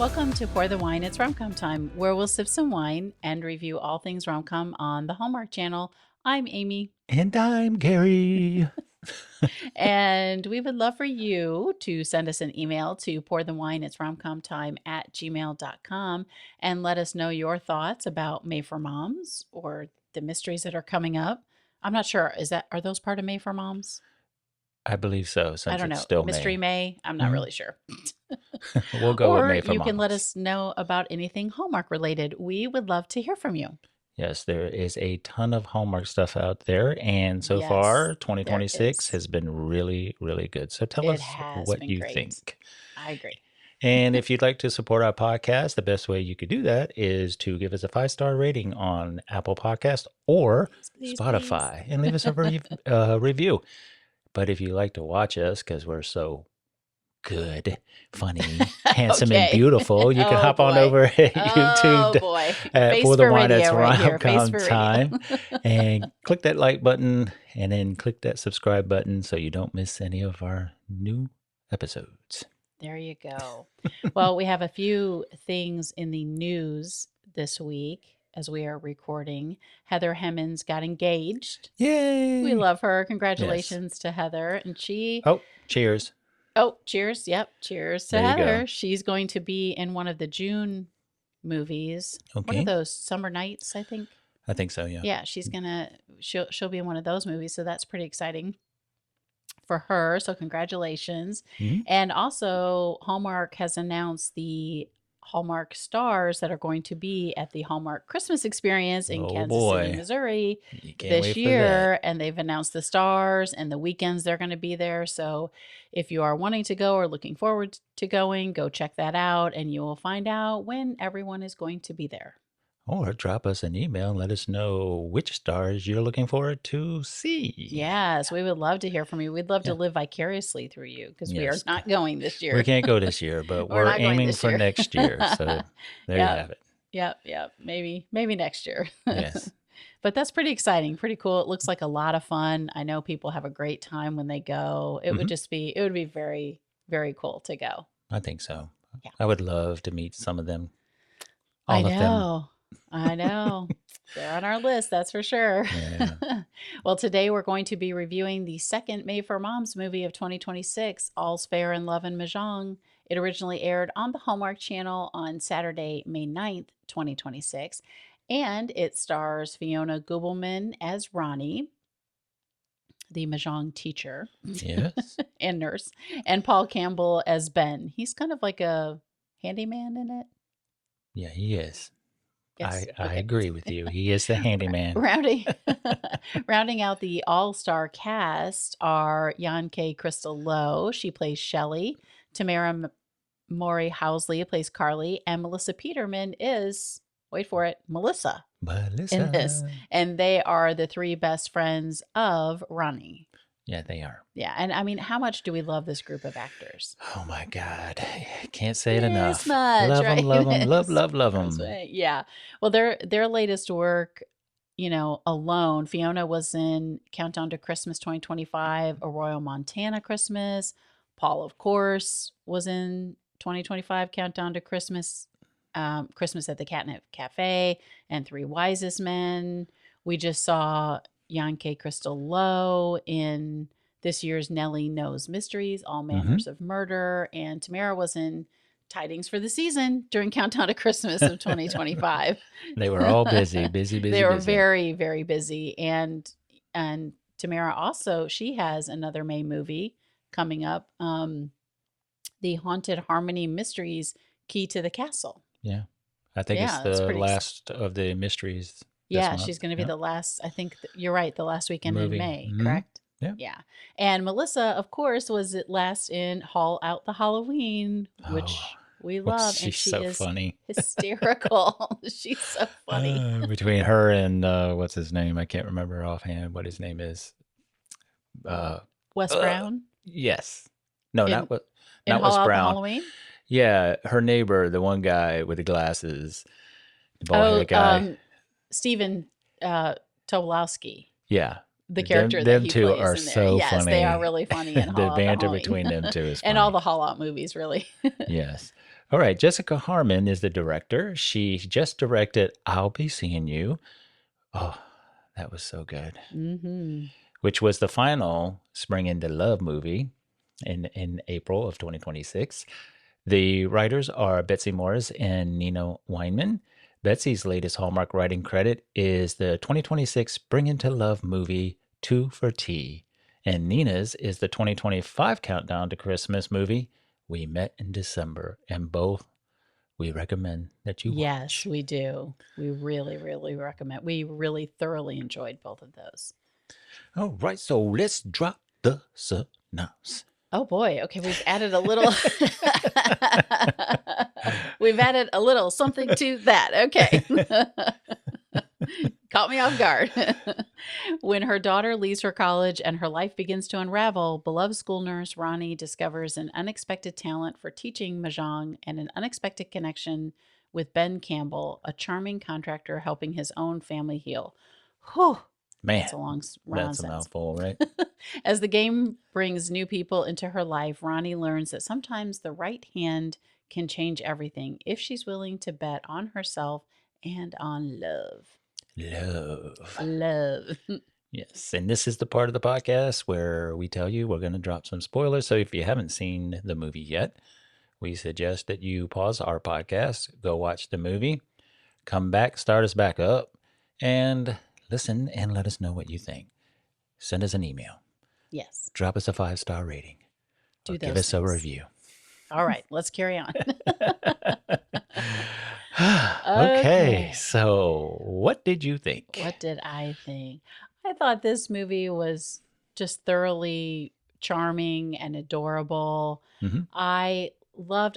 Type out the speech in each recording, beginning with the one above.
Welcome to Pour the Wine, It's Rom-Com Time, where we'll sip some wine and review all things rom-com on the Hallmark Channel. I'm Amy. And I'm Garry. And we would love for you to send us an email to pourthewine@gmail.com and let us know your thoughts about May for Moms or the mysteries that are coming up. I'm not sure. Are those part of May for Moms? I believe so, since I don't know. it's still Mystery May? I'm not really sure. We'll go with May for Or you Moms. can let us know about anything Hallmark related. We would love to hear from you. Yes, there is a ton of Hallmark stuff out there, and so far, 2026 has been really, really good. So tell us what you think. I agree. And if you'd like to support our podcast, the best way you could do that is to give us a 5-star rating on Apple Podcast or Spotify and leave us a review. But if you like to watch us, because we're so good, funny, handsome, and beautiful, you can hop on over at YouTube For the Wine, It's Rom-Com Time and click that like button and then click that subscribe button so you don't miss any of our new episodes. There you go. Well, we have a few things in the news this week as we are recording. Heather Hemmons got engaged. Yay! We love her. Congratulations to Heather. And she... Oh, cheers. Oh, cheers. Yep. Cheers to Heather. She's going to be in one of the June movies. Okay. One of those Summer Nights, I think. I think so, yeah. Yeah, she'll be in one of those movies, so that's pretty exciting for her. So congratulations. Mm-hmm. And also Hallmark has announced the Hallmark stars that are going to be at the Hallmark Christmas Experience in Kansas City, Missouri this year. And they've announced the stars and the weekends they're going to be there. So if you are wanting to go or looking forward to going, go check that out and you will find out when everyone is going to be there. Or drop us an email and let us know which stars you're looking forward to see. Yes, we would love to hear from you. We'd love to live vicariously through you because we are not going this year. We can't go this year, but we're aiming for next year. So there you have it. Yep. Maybe next year. Yes. But that's pretty exciting, pretty cool. It looks like a lot of fun. I know people have a great time when they go. It would be very, very cool to go. I think so. Yeah. I would love to meet some of them. All of them. I know. They're on our list, that's for sure. Yeah. Well, today we're going to be reviewing the second May for Moms movie of 2026, All's Fair in Love Mahjong. It originally aired on the Hallmark Channel on Saturday, May 9th, 2026. And it stars Fiona Gubelmann as Ronni, the Mahjong teacher. Yes. And nurse. And Paul Campbell as Ben. He's kind of like a handyman in it. Yeah, he is. Yes. I agree with you. He is the handyman. Rounding out the all-star cast are Crystal Lowe. She plays Shelley. Tamera Mowry-Housley plays Carly. And Melissa Peterman is, wait for it, Melissa in this. And they are the three best friends of Ronni. Yeah, they are. Yeah. And I mean, how much do we love this group of actors? Oh my God. I can't say it enough. Much, love them, love them, love them. Yeah. Well, their latest work, alone, Fiona was in Countdown to Christmas 2025, A Royal Montana Christmas. Paul, of course, was in 2025 Countdown to Christmas, Christmas at the Catnip Cafe, and Three Wisest Men. We just saw Crystal Lowe in this year's Nellie Knows Mysteries, All Manners of Murder, and Tamera was in Tidings for the Season during Countdown to Christmas of 2025. They were all busy. They were very, very busy. And Tamera also, she has another May movie coming up, The Haunted Harmony Mysteries, Key to the Castle. Yeah. I think it's the last of the mysteries. Yeah, she's going to be the last, I think you're right, the last weekend in May, correct? Yeah. And Melissa, of course, was last in Haul Out the Halloween, which we love. She's so funny. Hysterical. She's so funny. Between her and, what's his name? I can't remember offhand what his name is. Wes Brown? Yes. No, not Wes Brown. Halloween? Yeah, her neighbor, the one guy with the glasses, the bald-headed guy. Stephen Tobolowsky. Yeah. The character them that he two plays are in there. so yes, funny. they are really funny. In the banter between them two is funny. And all the Hall Out movies, really. Yes. All right, Jessica Harmon is the director. She just directed I'll Be Seeing You. Oh, that was so good. Mm-hmm. Which was the final Spring into Love movie in April of 2026. The writers are Betsy Morris and Nina Weinman. Betsy's latest Hallmark writing credit is the 2026 Spring into Love movie Two for Tea. And Nina's is the 2025 countdown to Christmas movie We Met in December. And both we recommend that you Yes, watch. we do. We really, really recommend. We really thoroughly enjoyed both of those. All right, so let's drop the synopsis. Oh boy. Okay, we've added a little we've added a little something to that. Okay. Caught me off guard. When her daughter leaves for college and her life begins to unravel, beloved school nurse Ronni discovers an unexpected talent for teaching Mahjong and an unexpected connection with Ben Campbell, a charming contractor helping his own family heal. Whew. Man, That's a long run-on that's a sentence. mouthful, right? As the game brings new people into her life, Ronni learns that sometimes the right hand can change everything if she's willing to bet on herself and on love. Love. Love. Yes, and this is the part of the podcast where we tell you we're going to drop some spoilers. So if you haven't seen the movie yet, we suggest that you pause our podcast, go watch the movie, come back, start us back up, and listen and let us know what you think. Send us an email. Yes. Drop us a 5-star rating. Do or those give us a things. review. All right, let's carry on. Okay, so what did you think? What did I think? I thought this movie was just thoroughly charming and adorable. Mhm. I loved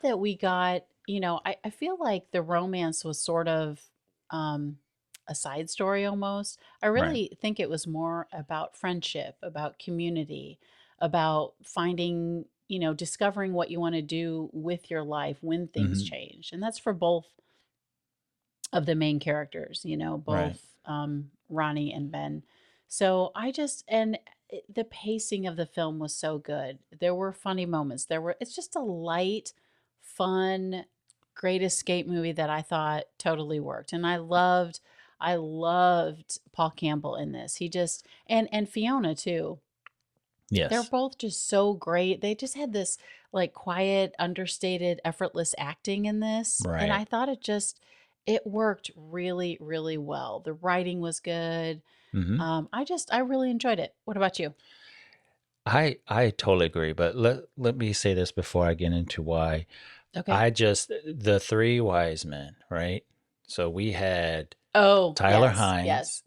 that we got, I feel like the romance was sort of a side story almost. I Right. really think it was more about friendship, about community, about finding, discovering what you want to do with your life when things Mhm. change. And that's for both of the main characters, Right. both Ronni and Ben. So the pacing of the film was so good. There were funny moments. It's just a light, fun, great escape movie that I thought totally worked. And I loved Paul Campbell in this. He just, and Fiona too. They're Yes. both just so great. They just had this like quiet, understated, effortless acting in this. And Right. I thought it worked really, really well. The writing was good. Mhm. I really enjoyed it. What about you? I totally agree, but let me say this before I get into why. Okay. The three wise men, right? So we had Oh, Tyler yes, Hines, yes.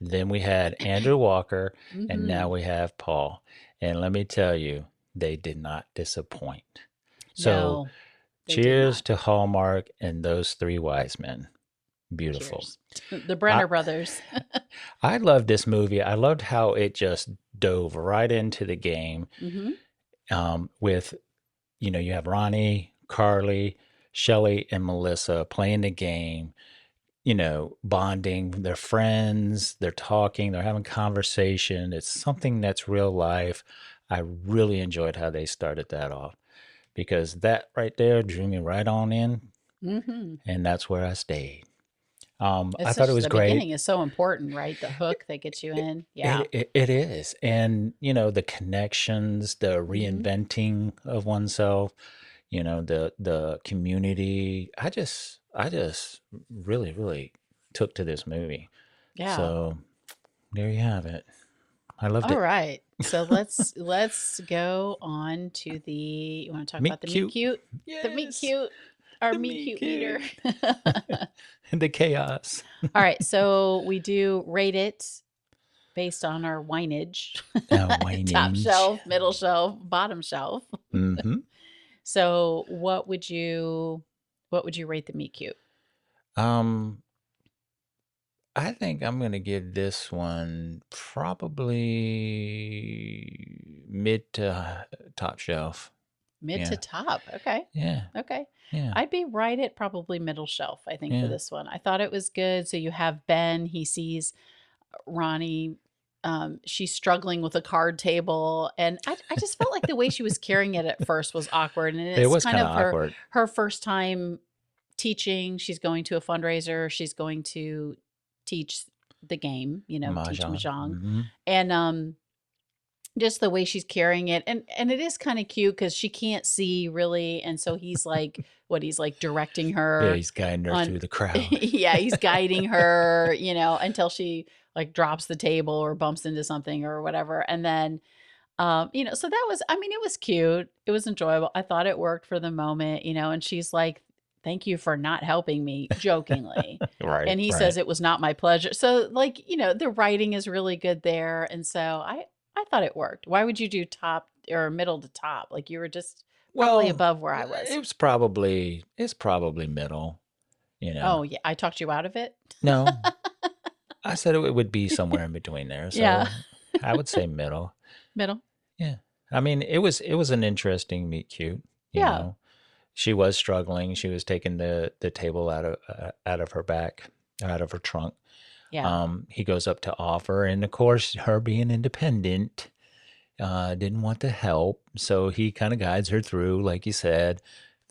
then we had Andrew Walker, and now Mhm. we have Paul. And let me tell you, they did not disappoint. So No, they did cheers not. to Hallmark and those three wise men. Beautiful. Cheers. The I Brenner brothers. I loved this movie. I loved how it just dove right into the game. Mhm. With you have Ronni, Carly, Shelley, and Melissa playing the game, bonding. They're friends, they're talking, they're having conversation. It's something that's real life. I really enjoyed how they started that off because that right there drew me right on in, Mhm. and that's where I stayed. I It's thought it such was the great. beginning is so important, right? The hook that gets you in. Yeah. It is. And, the connections, the Mhm. reinventing of oneself, the community. I just really, really took to this movie. Yeah. So there you have it. I loved All it. right. So let's go on to you want to talk about Meet the meet cute. cute? The meet Yes. cute, our The meet meet cute meter. cute. The chaos. All right. So we do rate it based on our wineage. Top Winage. shelf, middle shelf, bottom shelf. Mm-hmm. So what would you rate the meet cute? Um, I think I'm gonna give this one probably mid to top shelf. Mid to Yeah, top. Okay. yeah, Okay. yeah, I'd be right at probably middle shelf, I think, for yeah. this one. I thought it was good. So you have Ben, he sees Ronni she's struggling with a card table, and I just felt like the way she was carrying it at first was awkward, and It it's was kind kind of of awkward. her first time teaching. She's going to a fundraiser. She's going to teach the game, teach Mahjong. mahjong, Hmm. and just the way she's carrying it, and it is kind of cute because she can't see really, and so he's like directing Yeah, her he's guiding her on. through the crowd. Yeah, he's guiding her, until she like drops the table or bumps into something or whatever, and then so that was, I mean, it was cute, it was enjoyable. I thought it worked for the moment, and she's like, "Thank you for not helping me," jokingly. Right, And he right. says, "It was not my pleasure." So like, the writing is really good there. And so I thought it worked. Why would you do top or middle to top? Like you were just probably Well, above where I was. it's probably middle, you know. Oh, yeah. I talked you out of it. No, I said it would be somewhere in between there. Yeah. So I would say middle. Middle. Yeah. I mean, it was an interesting meet cute, you Yeah. know. She was struggling. She was taking the table out of her back, out of her trunk. Yeah. He goes up to offer, and of course, her being independent, didn't want to help, so he kind of guides her through, like you said,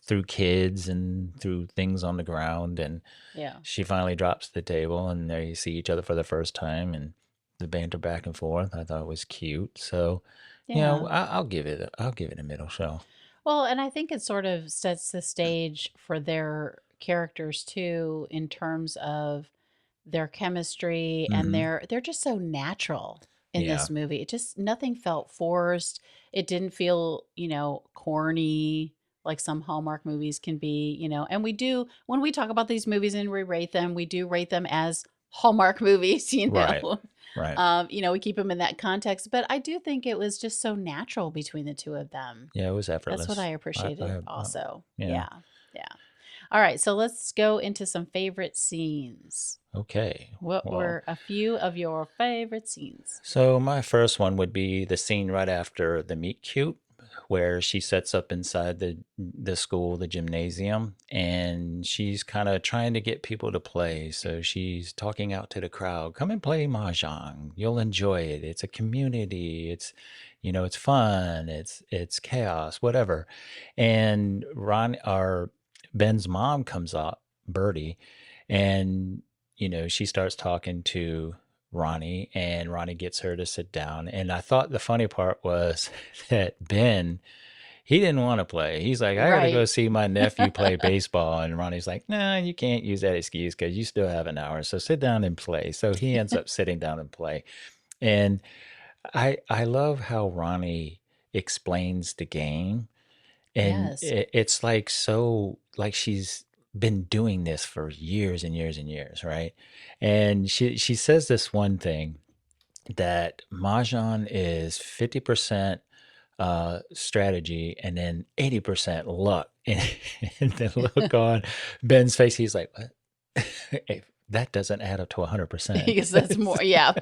through kids and through things on the ground, and Yeah. she finally drops the table, and there you see each other for the first time, and the banter back and forth. I thought it was cute, so Yeah. I'll give it a middle show. Well, and I think it sort of sets the stage for their characters too, in terms of their chemistry, and Hmm. they're just so natural in Yeah, this movie. It just, nothing felt forced. It didn't feel, corny like some Hallmark movies can be, And we do, when we talk about these movies and we rate them, we do rate them as Hallmark movies, right, right. we keep them in that context, but I do think it was just so natural between the two of them. Yeah, it was That's what I effortless. appreciated also. Yeah. Yeah. Yeah. All right. So let's go into some favorite scenes. Okay. What Well, were a few of your favorite scenes? so my first one would be the scene right after the meet cute, where she sets up inside the school, the gymnasium, and she's kind of trying to get people to play. So she's talking out to the crowd, "Come and play mahjong. You'll enjoy it. It's a community. It's fun. It's chaos, whatever." And Ben's mom comes up, Birdie, and she starts talking to Ronni, and Ronni gets her to sit down. And I thought the funny part was that Ben, he didn't want to play. He's like, "I got to go Right. see my nephew play baseball." And Ronnie's like, "No, you can't use that excuse because you still have an hour. So sit down and play." So he ends up sitting down and play. And I love how Ronnie explains the game, and Yes. it's like, so like she's been doing this for years and years and years, right? And she says this one thing, that mahjong is 50% strategy and then 80% luck. And the look on Ben's face, he's like, "What?" Hey, that doesn't add up to 100%. Because that's more. Yeah.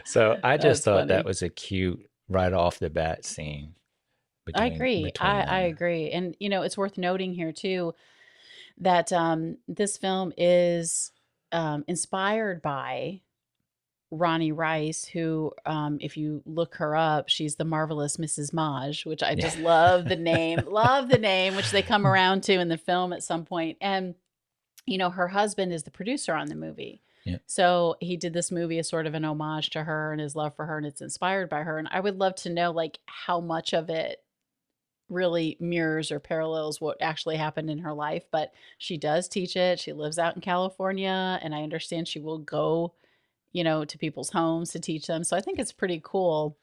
So I just That's thought that funny. was a cute right off the bat scene I between agree. between I them. agree. And, it's worth noting here too that this film is inspired by Ronnie Rice, who, if you look her up, she's the marvelous Mrs. Maj, which I Yeah. just love the name, which they come around to in the film at some point. And, her husband is the producer on the movie. Yeah. So he did this movie as sort of an homage to her and his love for her, and it's inspired by her. And I would love to know, like, how much of it really mirrors or parallels what actually happened in her life. But she does teach it. She lives out in California, and I understand she will go, to people's homes to teach them. So I think it's pretty cool.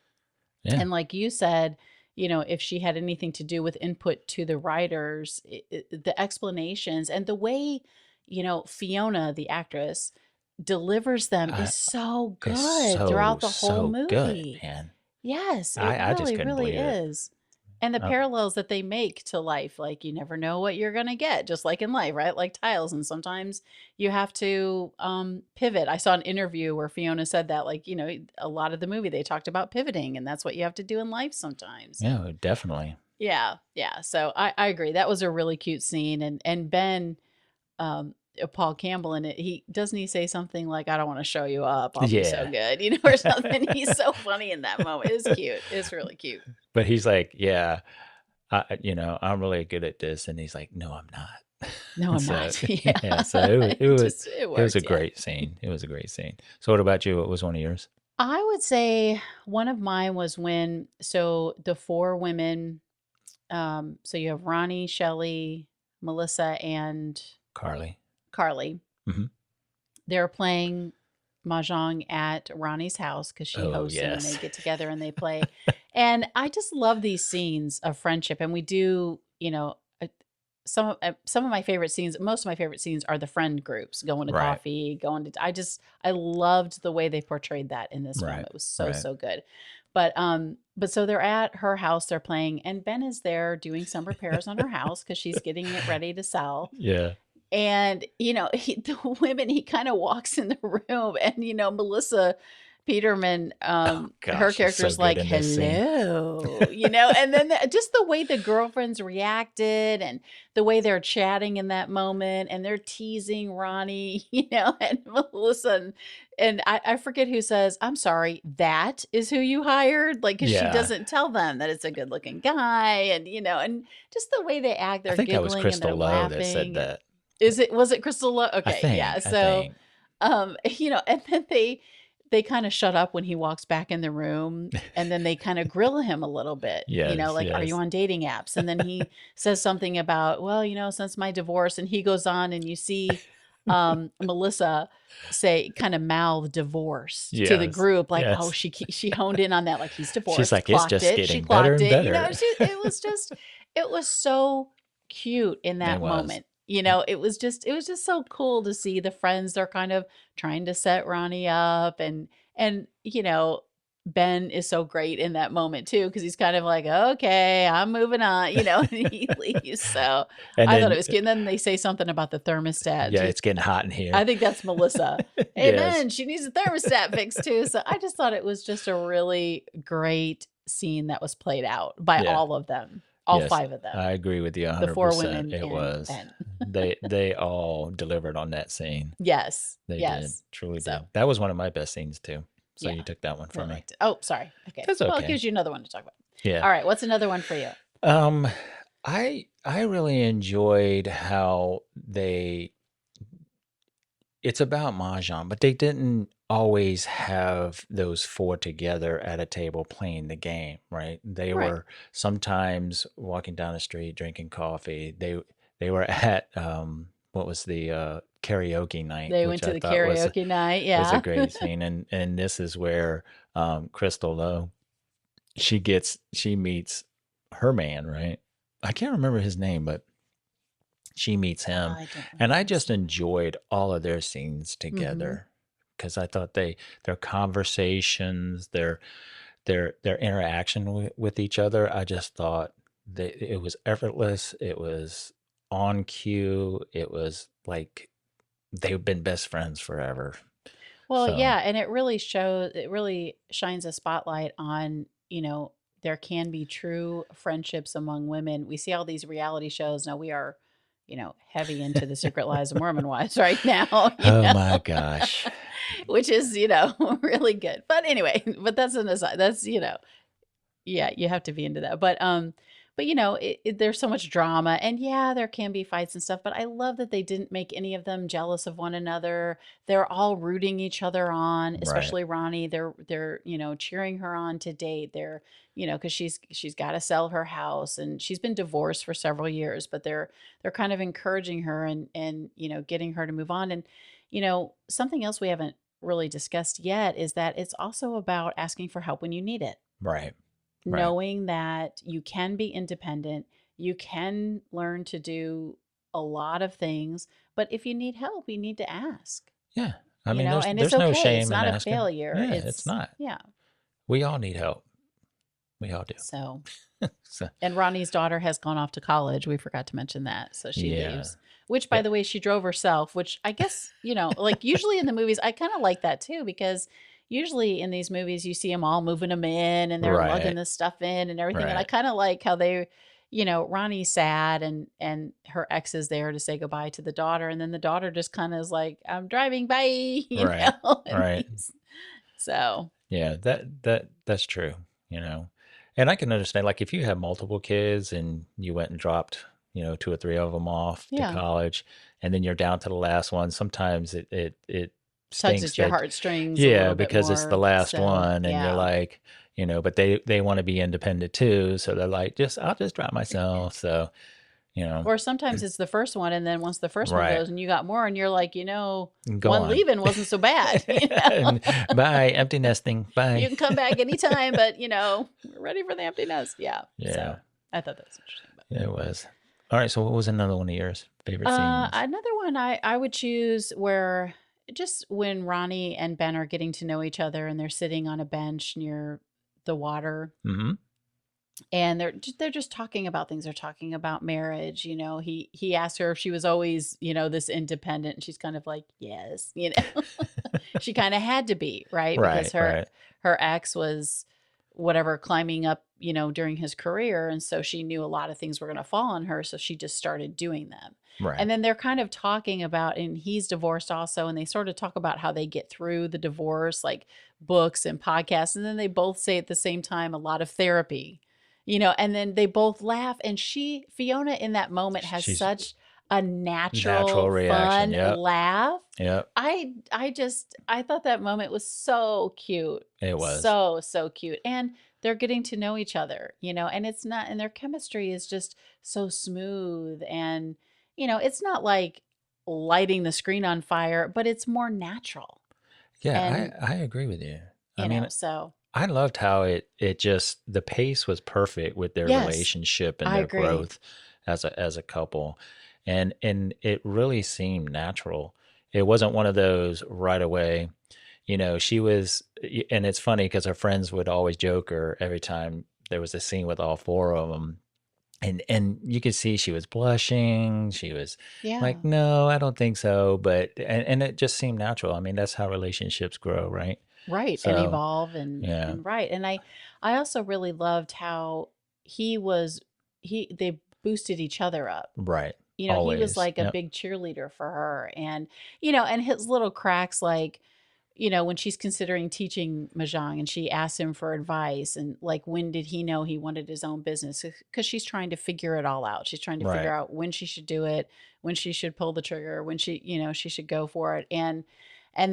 Yeah. And like you said, if she had anything to do with input to the writers, the explanations and the way, Fiona, the actress, delivers them I, is so it's good so, throughout the whole so good, movie. man. Yes, it I just really, couldn't really believe it. is. And the Uh, parallels that they make to life, like you never know what you're gonna get, just like in life, right? Like tiles, and sometimes you have to pivot. I saw an interview where Fiona said that, like, a lot of the movie they talked about pivoting, and that's what you have to do in life sometimes. And yeah, definitely. yeah, yeah. So I agree. That was a really cute scene, and Ben, Paul Campbell in it. He doesn't he say something like, "I don't want to show you up. I'll be so Yeah. good," or something. He's so funny in that moment. It's cute. It's really cute. But he's like, yeah, I'm really good at this, and he's like, no, I'm not. No, I'm So not. Yeah, yeah, so it, it it was just it it was a worked. Yeah. great scene. It was a great scene. So what about you? What was one of yours? I would say one of mine was when the four women. So you have Ronni, Shelley, Melissa, and Carly. Carly. Hmm. They're playing mahjong at Ronnie's house because she Oh hosts it, and they yes. get together and they play. And I just love these scenes of friendship. And we do, some of my favorite scenes. Most of my favorite scenes are the friend groups going to Right. coffee, going to. I loved the way they portrayed that in this film. Right. It was so Right. so good. But so they're at her house. They're playing, and Ben is there doing some repairs on her house because she's getting it ready to sell. Yeah. And, the women, he kind of walks in the room, and, Melissa Peterman, Oh her gosh, she's character so is good like, in this scene. hello, and then just the way the girlfriends reacted and the way they're chatting in that moment, and they're teasing Ronnie, and Melissa, and I forget who says, I'm sorry, that is who you hired. Like, cause she Yeah. doesn't tell them that it's a good looking guy. And just the way they act, I they're think that was giggling and they're Crystal Lowe that said laughing. And that. was it Crystal Lowe? I Okay, yeah. think. I So, think. and then they kind of shut up when he walks back in the room, and then they kind of grill him a little bit, Yes. like, are you Yes. on dating apps? And then he says something about, well, since my divorce, and he goes on, and you see Melissa say, kind of mouth divorce to the Yes. group, like, oh, Yes. she honed in on that, like, he's She's divorced, like, it's clocked just it, she getting better clocked and it, better. it was so cute in It that was. moment. It was just so cool to see the friends. They're kind of trying to set Ronnie up, and Ben is so great in that moment too, because he's kind of like, okay, I'm moving on, and he leaves. So And I thought then it was cute. And then they say something about the thermostat. yeah, it's getting hot in I here. think that's Melissa. Hey, Yes. Ben, she needs a thermostat fixed too. So I just thought it was just a really great scene that was played out by Yeah. all of them, all Yes. five of them, I agree with you the four 100%. women It and was. Ben. They all delivered on that scene. Yes. They did. Yes. Truly So, did. That was one of my best scenes too. So yeah, you took that one I from me. liked it. Oh, sorry. Okay. That's Well, it okay. gives you another one to talk about. Yeah. All right. What's another one for you? I really enjoyed how it's about mahjong, but they didn't always have those four together at a table playing the game, right? They Right. were sometimes walking down the street drinking coffee. They were at what was the karaoke night, They which went to I the thought was karaoke night. was a Yeah. great scene, and this is where Crystal Lowe she meets her man, right? I can't remember his name, but she meets him, I don't and I remember his just enjoyed all of their scenes name. Mhm. together because I thought their conversations, their interaction with each other, I just thought it was effortless. It was on cue. It was like they've been best friends forever. Well, So yeah, and it really shines a spotlight on, there can be true friendships among women. We see all these reality shows. Now we are, heavy into the Secret Lives of Mormon Wives right now, oh my gosh. which is, really good. But anyway, but that's an aside. That's, yeah, you have to be into that. But there's so much drama, and yeah, there can be fights and stuff. But I love that they didn't make any of them jealous of one another. They're all rooting each other on, Right. especially Ronnie. They're cheering her on to date. They're because she's got to sell her house, and she's been divorced for several years. But they're kind of encouraging her and getting her to move on. And something else we haven't really discussed yet is that it's also about asking for help when you need it, Right. Right. knowing that you can be independent, you can learn to do a lot of things, but if you need help, you need to ask. Yeah. I mean, And it's there's no okay. shame It's in not a asking. failure. Yeah, it's not. Yeah. We all need help. We all do. So, So, and Ronnie's daughter has gone off to college. We forgot to mention that. So she yeah. leaves, which by Yeah. the way, she drove herself, which I guess, like usually in the movies, I kind of like that too, because usually in these movies, you see them all moving them in and they're lugging Right. this stuff in and everything. And I Right. kind of like how they, Ronnie's sad and her ex is there to say goodbye to the daughter. And then the daughter just kind of is like, I'm driving, bye, Right. and Right. so. Yeah, that's true, you know. And I can understand, like, if you have multiple kids and you went and dropped, two or three of them off to Yeah. college, and then you're down to the last one. Sometimes it Tugs stinks at your that, heartstrings a yeah, little bit because it's the more. last So, one, and you're yeah. like, but they want to be independent too, so they're like, I'll just drop myself. So, you know, Or sometimes it's the first one, and then once the first one right, goes and you got more, and you're like, go one on. leaving wasn't so bad. And bye, empty nesting. You Bye. can come back anytime, but we're ready for the empty nest. Yeah. Yeah, So I thought that was interesting. yeah, it was. All right, so what was another one of yours favorite scenes? Another one I would choose where just when Ronnie and Ben are getting to know each other and they're sitting on a bench near the water Mm-hmm. and they're just talking about things. They're talking about marriage. He asked her if she was always this independent, and she's kind of like, yes. She kind of had to be, right, because Right, right, her ex was whatever climbing up during his career, and so she knew a lot of things were going to fall on her, so she just started doing them. right. And then they're kind of talking about, and he's divorced also, and they sort of talk about how they get through the divorce, like books and podcasts, and then they both say at the same time a lot of therapy. And then they both laugh, and Fiona in that moment has She's such a natural natural, reaction. fun Yep, laugh. yep. I thought that moment was so cute. It was. So, so cute. And they're getting to know each other, and it's not, and their chemistry is just so smooth. And, it's not like lighting the screen on fire, but it's more natural. Yeah, And, I agree with you. I mean, so I loved how it just the pace was perfect with their yes, relationship and I their agree. growth as a couple. And it really seemed natural. It wasn't one of those right away. She was, and it's funny because her friends would always joke her every time there was a scene with all four of them. And you could see she was blushing. She was Yeah. like, "No, I don't think so." But and it just seemed natural. I mean, that's how relationships grow, right? Right, and So, evolve yeah, and right. And I also really loved how he was they boosted each other up. right. He was Always. like a Yep. big cheerleader for her. And and his little cracks, like when she's considering teaching Mahjong and she asks him for advice, and like, when did he know he wanted his own business? Because she's trying to figure it all out. She's trying to figure Right. out when she should do it, when she should pull the trigger, when she should go for it. And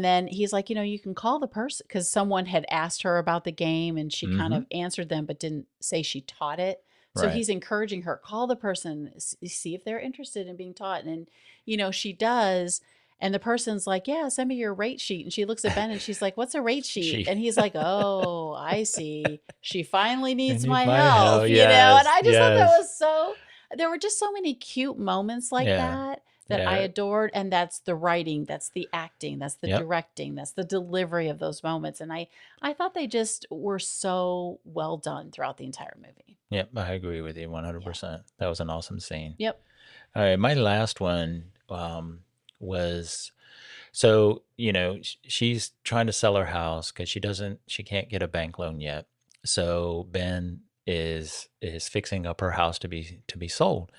then he's like, you can call the person, because someone had asked her about the game and she kind Mm-hmm. of answered them, but didn't say she taught it. So Right. he's encouraging her, call the person, see if they're interested in being taught. And, she does. And the person's like, yeah, send me your rate sheet. And she looks at Ben and she's like, what's a rate sheet? She And he's like, oh, I see. She finally I needs need my my help. help, And Yes. I just thought that Yes. was there were just so many cute moments like Yeah. that I Yeah. adored. And that's the writing, that's the acting, that's the Yep. directing, that's the delivery of those moments. And I thought they just were so well done throughout the entire movie. Yep. I agree with you Yeah. 100%. That was an awesome scene. Yep. All right. My last one was so, she's trying to sell her house because she can't get a bank loan yet. So Ben is fixing up her house to be sold.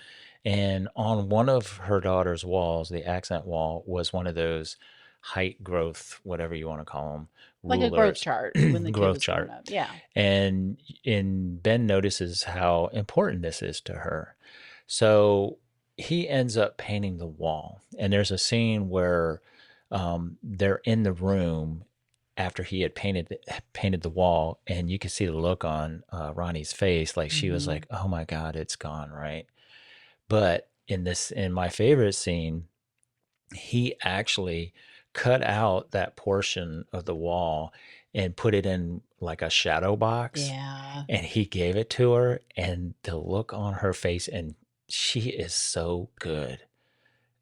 And on one of her daughter's walls, the accent wall was one of those height growth, whatever you want to call them, Like a growth rulers, chart when the kid growth was growing chart. up. Yeah. And Ben notices how important this is to her. So he ends up painting the wall. And there's a scene where they're in the room after he had painted the wall, and you could see the look on Ronnie's face, like she was Hmm. like, "Oh my God, it's gone!" Right? But in my favorite scene, he actually cut out that portion of the wall and put it in like a shadow box, Yeah. and he gave it to her, and the look on her face, and she is so good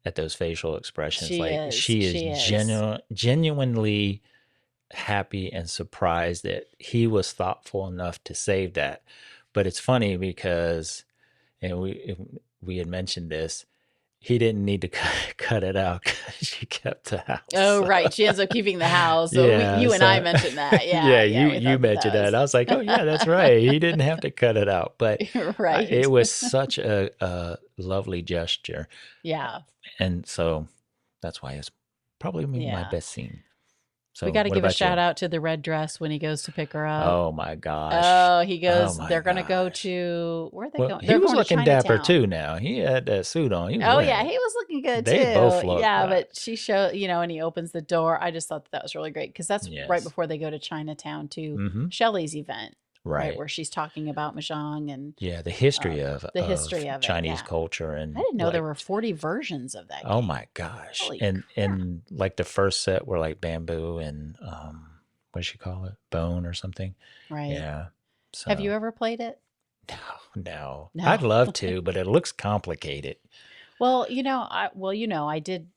at those facial expressions. She Like is. she is She is. genuinely happy and surprised that he was thoughtful enough to save that. But it's funny because, and we had mentioned this, he didn't need to cut it out because she kept the house. Oh, So, right. She ends up keeping the house. So yeah. you and I So, mentioned that. yeah, Yeah, yeah. We you thought that mentioned that. I was like, oh yeah, that's right. He didn't have to cut it out, but was right. it was such a lovely gesture, Yeah, and so that's why it's probably my yeah. best scene. We So, got to what give a about shout you? out to the red dress when he goes to pick her up. Oh my gosh. Oh, he Oh goes, my they're going to go gosh. to, where are they Well, going? he They're was going to looking dapper Chinatown. too now. He had that suit on. He was Oh, wearing yeah. it. He was looking good They both too. look Yeah. But she showed, and he opens the door. I just thought that was really great because that's right yes. before they go to Chinatown to Mm-hmm. Shelley's event, right? Right. Where she's talking about Mahjong and Yeah, the history the of history of it. Chinese Yeah. culture I and didn't know there like were 40 versions of that oh game. my gosh. Holy And crap. like the first set were like bamboo and what does she call it? Bone or something. Right. Yeah. Have you So ever played it? no, no. I'd No. love to, but it looks complicated. Well, I did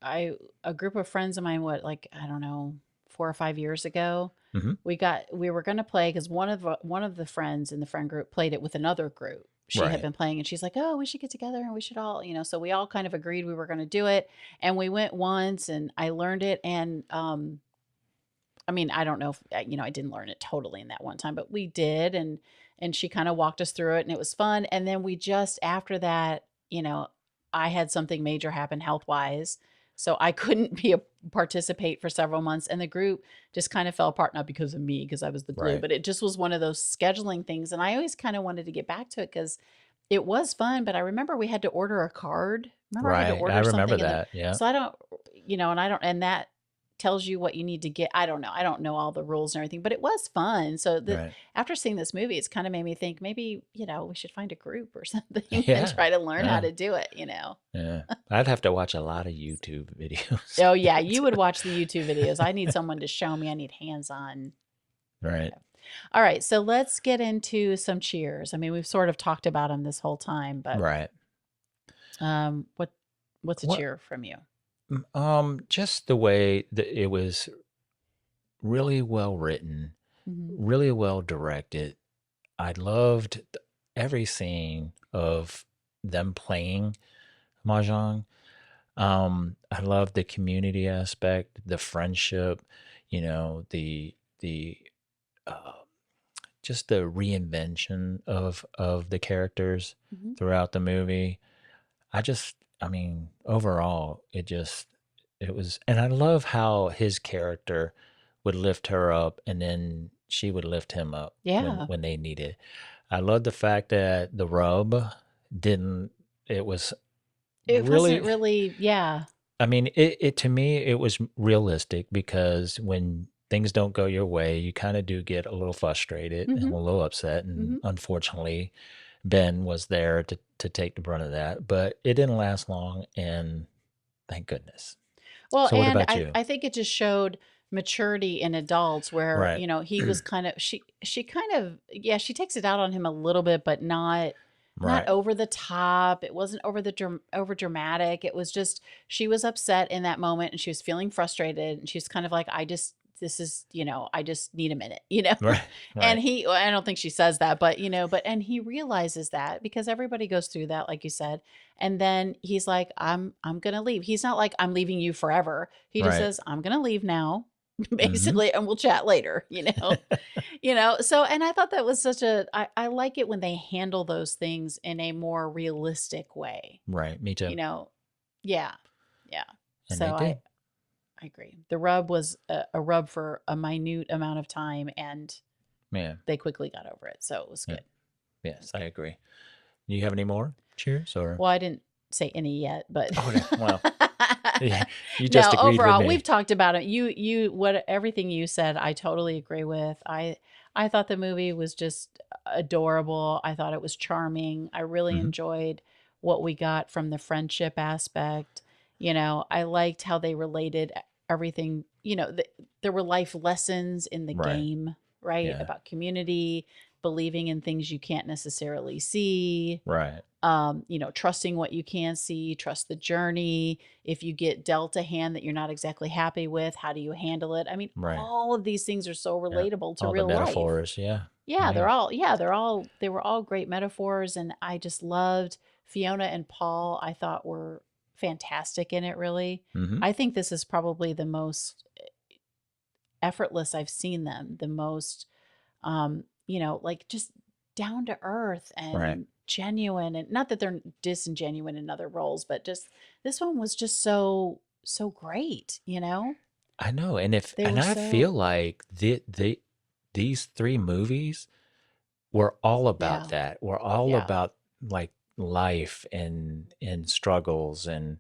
I a group of friends of mine, what, like, I don't know, 4 or 5 years ago, Mm-hmm. we were going to play cuz one of the friends in the friend group played it with another group. She had Right. been playing and she's like, "Oh, we should get together and we should all, so we all kind of agreed we were going to do it and we went once and I learned it and I mean, I don't know if I didn't learn it totally in that one time, but we did and she kind of walked us through it and it was fun. And then we just after that, I had something major happen health-wise. So I couldn't participate for several months and the group just kind of fell apart not because of me because I was the glue, Right. but it just was one of those scheduling things and I always kind of wanted to get back to it cuz it was fun, but I remember we had to order a card. Remember I had to Right. I order remember something and that. Yeah. so I don't and I don't and that tells you what you need to get. I don't know. I don't know all the rules and everything, but it was fun. So Right. after seeing this movie, it's kind of made me think maybe, we should find a group or something and Yeah. try to learn how Yeah. to do it. Yeah. I'd have to watch a lot of YouTube videos. Oh yeah, you would watch the YouTube videos. I need someone to show me. I need hands-on. Right. Okay. All right, so let's get into some cheers. I mean, we've sort of talked about them this whole time, but Right. what's a What cheer from you? just the way that it was really well written, Mhm. really well directed. I loved every scene of them playing mahjong. I loved the community aspect, the friendship, the uh, just the reinvention of the characters Mhm. throughout the movie. I mean, overall, it was, and I love how his character would lift her up and then she would lift him up Yeah. when they needed. I love the fact that the rub didn't, it was It wasn't really, really, yeah. I mean, it to me, it was realistic because when things don't go your way, you kind of do get a little frustrated and Mhm. a little upset. And Mhm. unfortunately, Ben was there to take the brunt of that, but it didn't last long. And thank goodness. Well, So, what and about you? I think it just showed maturity in adults where, Right. he was kind of she kind of yeah, she takes it out on him a little bit, but not Right. over the top. It wasn't over dramatic. It was just she was upset in that moment and she was feeling frustrated and she's kind of like, I just this is, I just need a minute. Right. And Right. well, I don't think she says that, but and he realizes that because everybody goes through that, like you said. And then he's like, I'm gonna leave. He's not like, I'm leaving you forever. He just Right. says, I'm gonna leave now, Mm-hmm. basically, and we'll chat later. So and I thought that was I like it when they handle those things in a more realistic way. Right. Me You too. know, yeah. Yeah. And So they did. I agree. The rub was a rub for a minute amount of time and Yeah. they quickly got over it. So it was Yeah. good. It Yes, was I good. agree. Do you have any more cheers or? Well, I didn't say any yet, but Okay. Well, yeah, you no, just agreed with overall, we've me. talked about it. What everything you said, I totally agree with. I thought the movie was just adorable. I thought it was charming. I really Hmm. enjoyed what we got from the friendship aspect. I liked how they related everything. There were life lessons in the Right. game, right? Yeah. About community, believing in things you can't necessarily see, Right. trusting what you can see, trust the journey. If you get dealt a hand that you're not exactly happy with, how do you handle it? I mean, Right. all of these things are so Yeah. relatable to All the real life. metaphors. Yeah. Yeah, Yeah. they were all great metaphors and I just loved Fiona and Paul, I thought were fantastic in it, really. Mm-hmm. I think this is probably the most effortless I've seen them, the most, like just down to earth Right. and genuine. And not that they're disingenuine in other roles, but just this one was just so great, I know, They and were I feel so, like these three movies were all about yeah, that. We're all yeah, about like life and struggles and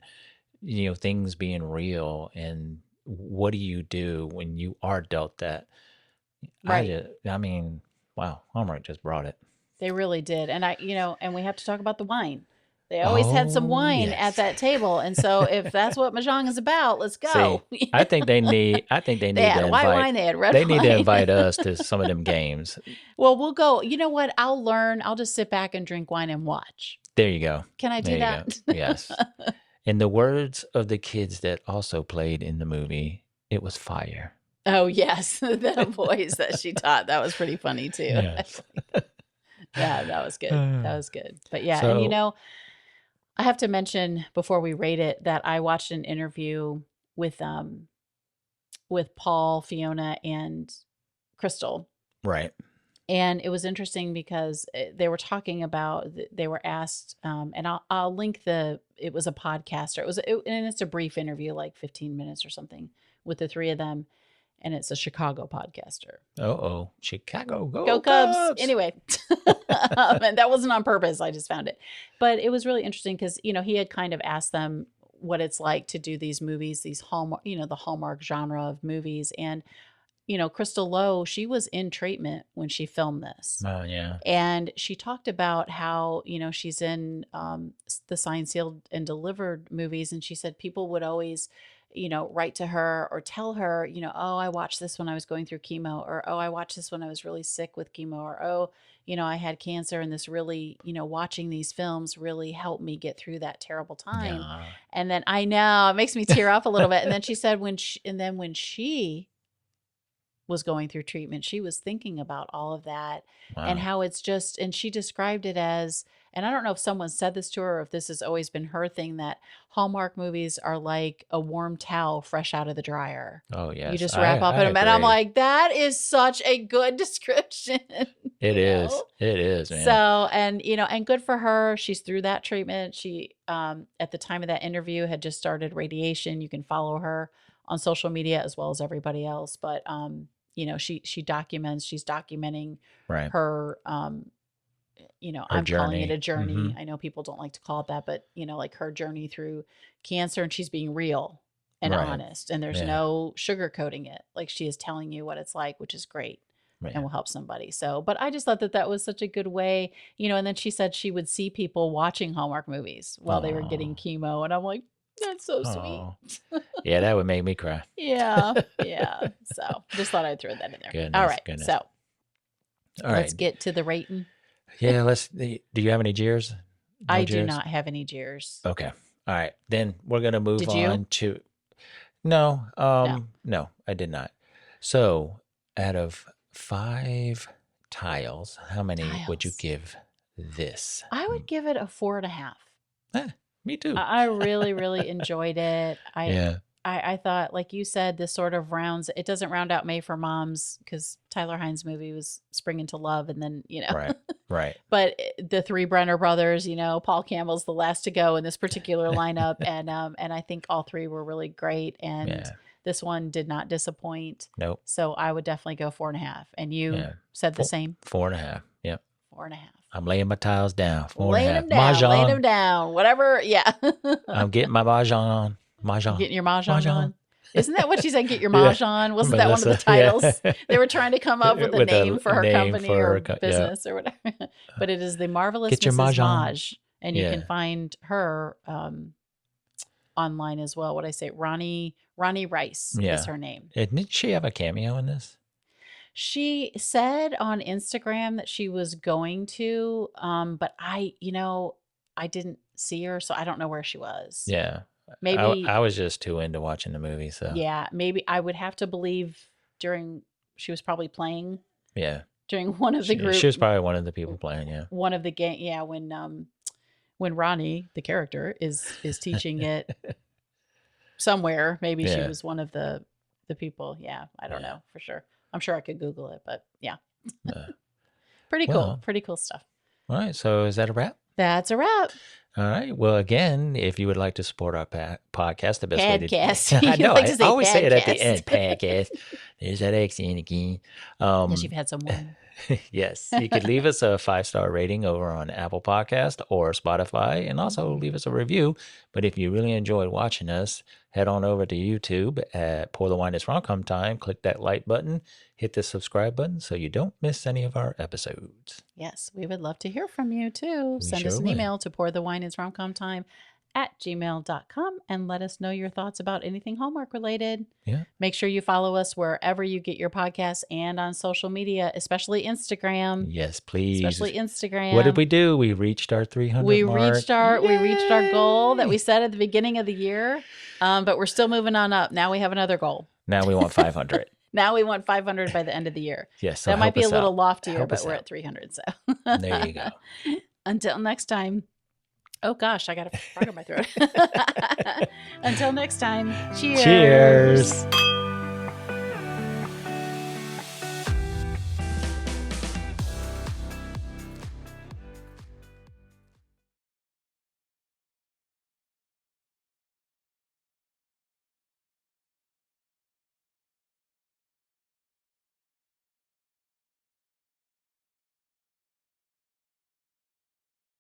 things being real and what do you do when you are dealt that? right. I mean, wow, Hallmark just brought it. They really did. And and we have to talk about the wine. They always had some Oh wine at yes. that table. And so if that's what Mahjong is about, let's See, go. I think they They need to had white invite wine, they had red wine. us to some of them games. Well, we'll go. You know what? I'll learn. I'll just sit back and drink wine and watch. There you go. Can I do There you go. that? Yes. In the words of the kids that also played in the movie, it was fire. Oh, yes. The voice that she taught. That was pretty funny too. Yes. Yeah, that was good. That was good. But yeah, and So, I have to mention before we rate it that I watched an interview with Paul, Fiona, and Crystal. right. And it was interesting because they were talking about, they were asked, and I'll link it was a podcast, or and it's a brief interview, like 15 minutes or something with the three of them. And it's a Chicago podcaster. Uh-oh. Chicago, Go go Cubs. Cubs. Anyway, and that wasn't on purpose. I just found it. But it was really interesting because, he had kind of asked them what it's like to do these movies, these Hallmark, the Hallmark genre of movies. And, Crystal Lowe, she was in treatment when she filmed this. Oh, yeah. And she talked about how, she's in the Signed, Sealed, and Delivered movies. And she said people would always, write to her or tell her, oh, I watched this when I was going through chemo, or, oh, I watched this when I was really sick with chemo, or, oh, I had cancer and this really, watching these films really helped me get through that terrible time. Yeah. And then I know it makes me tear up a little bit. And then she said when she was going through treatment, she was thinking about all of that and Wow. how it's just, and she described it as, and I don't know if someone said this to her or if this has always been her thing, that Hallmark movies are like a warm towel fresh out of the dryer. Oh, You yes. just wrap up I in them. And I'm agree. like, that is such a good description. It you is. know? It is, man. So, and, and good for her. She's through that treatment. She, at the time of that interview, had just started radiation. You can follow her on social media as well as everybody else. But, she's documenting Right. her, Her I'm calling it journey. a journey. Mm-hmm. I know people don't like to call it that, but, like her journey through cancer, and she's being real and Right. honest, and there's Yeah. no sugarcoating it. Like, she is telling you what it's like, which is great and Yeah. will help somebody. So, but I just thought that was such a good way, and then she said she would see people watching Hallmark movies while they were getting Oh. chemo. And I'm like, that's so sweet. Oh. Yeah, that would make me cry. Yeah. Yeah. So just thought I'd throw that in there. Goodness, All right. goodness. So All let's right. get to the rating. Yeah, do you have any jeers? No I do jeers? not have any jeers. Okay. All right. Then we're gonna move Did you? on to No, No. no, I did not. So out of 5 tiles, how many would you Tiles. give this? I would give it a 4.5. Me too. I really, really enjoyed it. Yeah. I thought, like you said, this sort of it doesn't round out May for Moms because Tyler Hines' movie was Spring into Love. And then, Right. Right. but the three Brenner brothers, Paul Campbell's the last to go in this particular lineup. And I think all three were really great. And Yeah. this one did not disappoint. Nope. So I would definitely go 4.5. And you Yeah. said the same? 4.5. Yep. 4.5. I'm laying my tiles down. 4.5. Laying them down, laying them down, whatever. Yeah. I'm getting my mahjong on. Mahjong. Getting your mahjong on. Isn't that what she said? Get your Yeah. mahjong. Wasn't that one of the Melissa, titles? yeah. They were trying to come up with a With a name for her name company for or her yeah. business or whatever. But it is the Marvelous Get your Mrs. mahjong. Maj. And you can Yeah. find her online as well. What I say, Ronni Rice Yeah. is her name. Didn't she have a cameo in this? She said on Instagram that she was going to, but I didn't see her, so I don't know where she was. Yeah. Maybe I was just too into watching the movie, so yeah, maybe I would have to believe she was probably playing yeah. during one of the group, She was probably one of the people playing, yeah. one of the game, yeah, when Ronni, the character, is teaching it somewhere. Maybe she Yeah. was one of the people. Yeah, I don't know for sure. I'm sure I could Google it, but yeah. Pretty cool. Well. Pretty cool stuff. All right. So is that a wrap? That's a wrap. All right. Well, again, if you would like to support our podcast, the best way to Podcast. I know. like to I say always say it at the podcast. end. Podcast. There's that accent again. Yes, you've had some wine. Yes, you could leave us a 5-star rating over on Apple Podcast or Spotify, and also leave us a review. But if you really enjoyed watching us, head on over to YouTube at Pour the Wine It's Rom-Com Time. Click that like button, hit the subscribe button so you don't miss any of our episodes. Yes, we would love to hear from you too. Send sure us an would. email to pourthewineinsromcomtime@gmail.com and let us know your thoughts about anything Hallmark related. Yeah. Make sure you follow us wherever you get your podcasts and on social media, especially Instagram. Yes, please. Especially Instagram. What did we do? We reached our 300 mark. Reached our goal that we set at the beginning of the year, but we're still moving on up. Now we have another goal. Now we want 500. Now we want 500 by the end of the year. Yes, so that might be a little out. loftier, Help but us we're out. at 300. So There you go. Until next time. Oh gosh, I got a frog in my throat. Until next time. Cheers. Cheers.